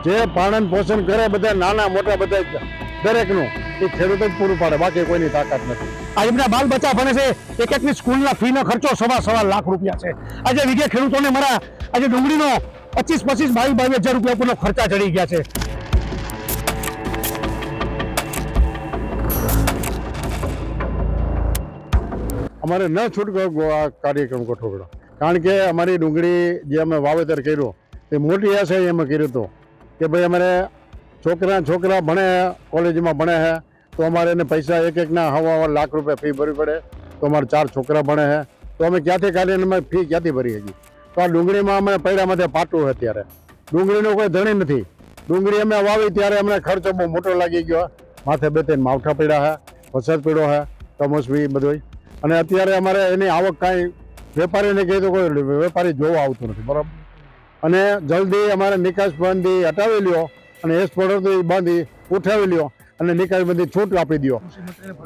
જે પાલન પોષણ કરે બધા નાના મોટા બધા દરેકનું એ ખેડૂત જ પૂરું પાડે, બાકી કોઈની તાકાત નથી. આજે બધા બાલ બચ્ચા ભણે છે, એક એકની સ્કૂલના ફીનો ખર્ચો સવા લાખ રૂપિયા છે. આજે વિગે ખેડૂતોને મારા આજે ડુંગળીનો 22,000 રૂપિયા ઉપરનો ખર્ચા ચડી ગયા છે. અમારે ન છૂટકો આ કાર્યક્રમ ગોઠવડો, કારણ કે અમારી ડુંગળી જે અમે વાવેતર કર્યું તે મોટી આશા એમ કર્યું હતું કે ભાઈ અમારે છોકરા ભણે કોલેજમાં ભણે છે તો અમારે એને પૈસા એકના હવા લાખ રૂપિયા ફી ભરવી પડે, તો અમારે 4 છોકરા ભણે છે તો અમે ક્યાંથી કાઢીને અમે ફી ક્યાંથી ભરી શકીએ? તો આ ડુંગળીમાં અમે પૈડામાંથી પાટું છે. અત્યારે ડુંગળીનો કોઈ ધણી નથી. ડુંગળી અમે વાવી ત્યારે અમને ખર્ચો બહુ મોટો લાગી ગયો. માથે 2-3 માવઠા પડ્યા છે, વરસાદ પડ્યો છે, કમોસમી બધું. અને અત્યારે અમારે એની આવક કાંઈ વેપારીને કહી તો કોઈ વેપારી જોવા આવતું નથી, બરાબર. અને જલ્દી અમારે નિકાસ બંધી હટાવી લ્યો અને એક્સપોર્ટર બંધી ઉઠાવી લ્યો અને નિકાસ બંધી છૂટ આપી દો.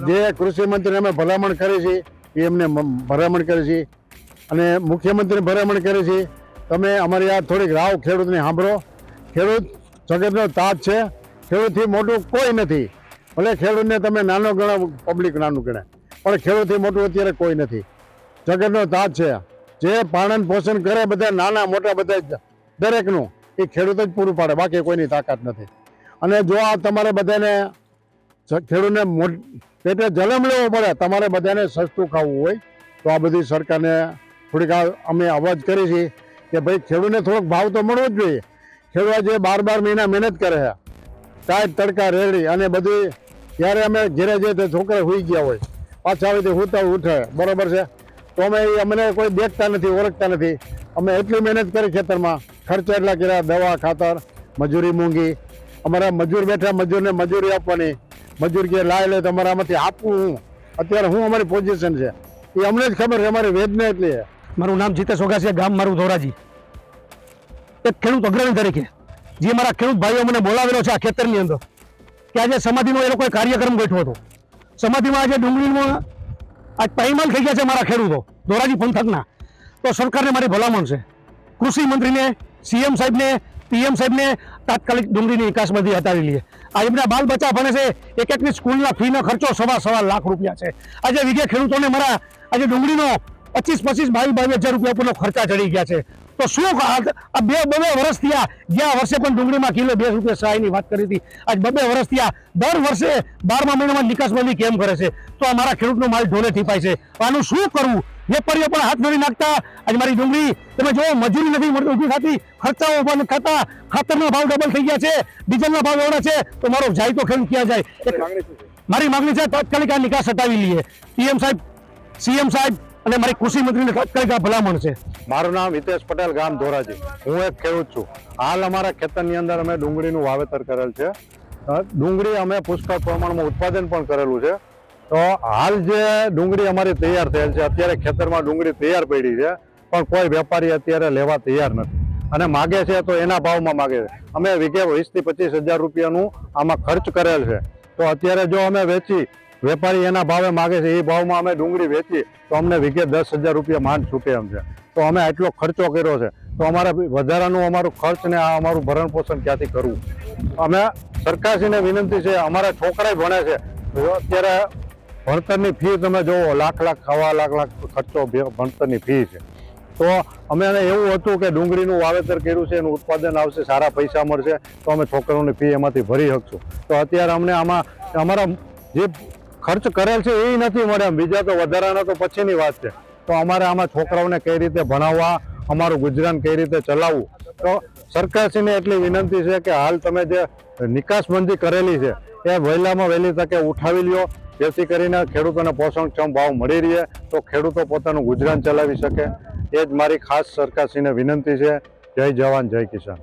જે કૃષિ મંત્રીને અમે ભલામણ કરી છે એ એમને ભલામણ કરી છે અને મુખ્યમંત્રીને ભલામણ કરી છે. તમે અમારી આ થોડીક રાવ ખેડૂતને સાંભળો. ખેડૂત જગતનો તાજ છે, ખેડૂતથી મોટું કોઈ નથી. ભલે ખેડૂતને તમે નાનો ગણો, પબ્લિક નાનું ગણે, પણ ખેડૂતથી મોટું અત્યારે કોઈ નથી. જગતનો તાજ છે. જે પાલન પોષણ કરે બધા નાના મોટા બધા દરેકનું એ ખેડૂત જ પૂરું પાડે, બાકી કોઈની તાકાત નથી. અને જો આ તમારે બધાને ખેડૂતને પેટે જલમ લેવો પડે, તમારે બધાને સસ્તું ખાવું હોય તો આ બધી સરકારને થોડીક અમે અવાજ કરી છે કે ભાઈ ખેડૂતને થોડોક ભાવ તો મળવો જ જોઈએ. ખેડૂત જે 12 મહિના મહેનત કરે છે, ટાઈટ તડકા રેડી અને બધી, જ્યારે અમે ઘેરે જઈએ તો છોકરા સુઈ ગયા હોય, પાછા આવી હુતા ઉઠે, બરોબર છે. તો અમે અમને કોઈ દેખતા નથી, ઓળખતા નથી. અમે એટલી મહેનત કરી ખેતરમાં, ખર્ચા એટલા કર્યા, દવા ખાતર, મજૂરી મોંઘી. અમારા મજૂર બેઠા, મજૂરને મજૂરી આપવાની, મજૂર કે લાય લે તમારે આમાંથી આપવું હું. અત્યારે હું અમારી પોઝિશન છે એ અમને જ ખબર છે, અમારી વેદના એટલી છે. મારું નામ જીતેશ ઓગાસિયા, ગામ મારું ધોરાજી. એક ખેડૂત અગ્રણી તરીકે જે મારા ખેડૂત ભાઈઓ મને બોલાવેલો છે આ ખેતરની અંદર કે આજે સમાધિનો એ લોકોએ કાર્યક્રમ ગોઠવ્યો હતો. સમાધિમાં આજે ડુંગળીમાં આજ પાયમાલ થઈ ગયા છે મારા ખેડૂતો ધોરાજી પંથકના. તો સરકારને મારી ભલામણ છે, કૃષિ મંત્રીને, સીએમ સાહેબને, પીએમ સાહેબને તાત્કાલિક ડુંગળીની નિકાસબંધી હટાવી લઈએ. આજે બધા બાલ બચ્ચા ભણે છે, એક એકની સ્કૂલના ફીનો ખર્ચો સવા લાખ રૂપિયા છે. આજે વિગે ખેડૂતોને મારા આજે ડુંગળીનો 22,000 રૂપિયા ઉપરનો ખર્ચા ચડી ગયા છે. તો શું આ બે વર્ષ થયા, ગયા વર્ષે પણ ડુંગળીમાં કિલો 2 રૂપિયા સહાયની વાત કરી હતી, આજ 2 વર્ષ થયા. દર વર્ષે 12મા મહિનામાં નિકાસબંધી કેમ કરે છે? તો આ મારા ખેડૂતનો માલ ઢોલે ઠીપાય છે. આનું શું કરવું? વેપારીઓ પણ હાથ નથી નાખતા. આજે મારી ડુંગળી તમે જો મજૂરી નથી મળતી, ઊભી થતી, ખર્ચાઓ પણ નથી થતા, ખાતરના ભાવ ડબલ થઈ ગયા છે, ડીઝલના ભાવ એવડા છે, તો મારો જાય તો ખેડૂત ક્યાં જાય? મારી માંગણી છે તાત્કાલિક આ નિકાસ હટાવી લઈએ. પીએમ સાહેબ, સીએમ સાહેબ અને મારી કૃષિ મંત્રીને તાત્કાલિક આ ભલામણ છે. મારું નામ હિતેશ પટેલ, ગામ ધોરાજી. હું એક ખેડૂત છું. હાલ અમારા ખેતરની અંદર અમે ડુંગળીનું વાવેતર કરેલ છે. ડુંગળી અમે પુષ્કળ પ્રમાણમાં ઉત્પાદન પણ કરેલું છે. તો હાલ જે ડુંગળી અમારી તૈયાર થયેલ છે, અત્યારે ખેતરમાં ડુંગળી તૈયાર પડી છે, પણ કોઈ વેપારી અત્યારે લેવા તૈયાર નથી અને માગે છે તો એના ભાવમાં માગે છે. અમે વીઘે 20,000 થી 25,000 રૂપિયાનું આમાં ખર્ચ કરેલ છે. તો અત્યારે જો અમે વેચી, વેપારી એના ભાવે માગે છે, એ ભાવમાં અમે ડુંગળી વેચી તો અમને વીઘે 10,000 રૂપિયા માંડ છૂટે એમ છે. તો અમે આટલો ખર્ચો કર્યો છે, તો અમારે વધારાનું અમારું ખર્ચ ને આ અમારું ભરણ પોષણ ક્યાંથી કરવું? અમે સરકારશ્રીને વિનંતી છે, અમારા છોકરા ભણે છે, અત્યારે ભણતરની ફી તમે જોવો, લાખ સવા લાખ ખર્ચો ભણતરની ફી છે. તો અમે એવું હતું કે ડુંગળીનું વાવેતર કર્યું છે, એનું ઉત્પાદન આવશે, સારા પૈસા મળશે તો અમે છોકરાઓની ફી એમાંથી ભરી શકશું. તો અત્યારે અમને આમાં અમારા જે ખર્ચ કરેલ છે એ નથી મળે, બીજા તો વધારાના તો પછીની વાત છે. તો અમારે આમાં છોકરાઓને કઈ રીતે ભણાવવા, અમારું ગુજરાન કઈ રીતે ચલાવવું? તો સરકારશ્રીને એટલી વિનંતી છે કે હાલ તમે જે નિકાસબંધી કરેલી છે એ વહેલામાં વહેલી તકે ઉઠાવી લ્યો, જેથી કરીને ખેડૂતોને પોષણક્ષમ ભાવ મળી રહે તો ખેડૂતો પોતાનું ગુજરાન ચલાવી શકે. એ જ મારી ખાસ સરકારશ્રીને વિનંતી છે. જય જવાન, જય કિસાન.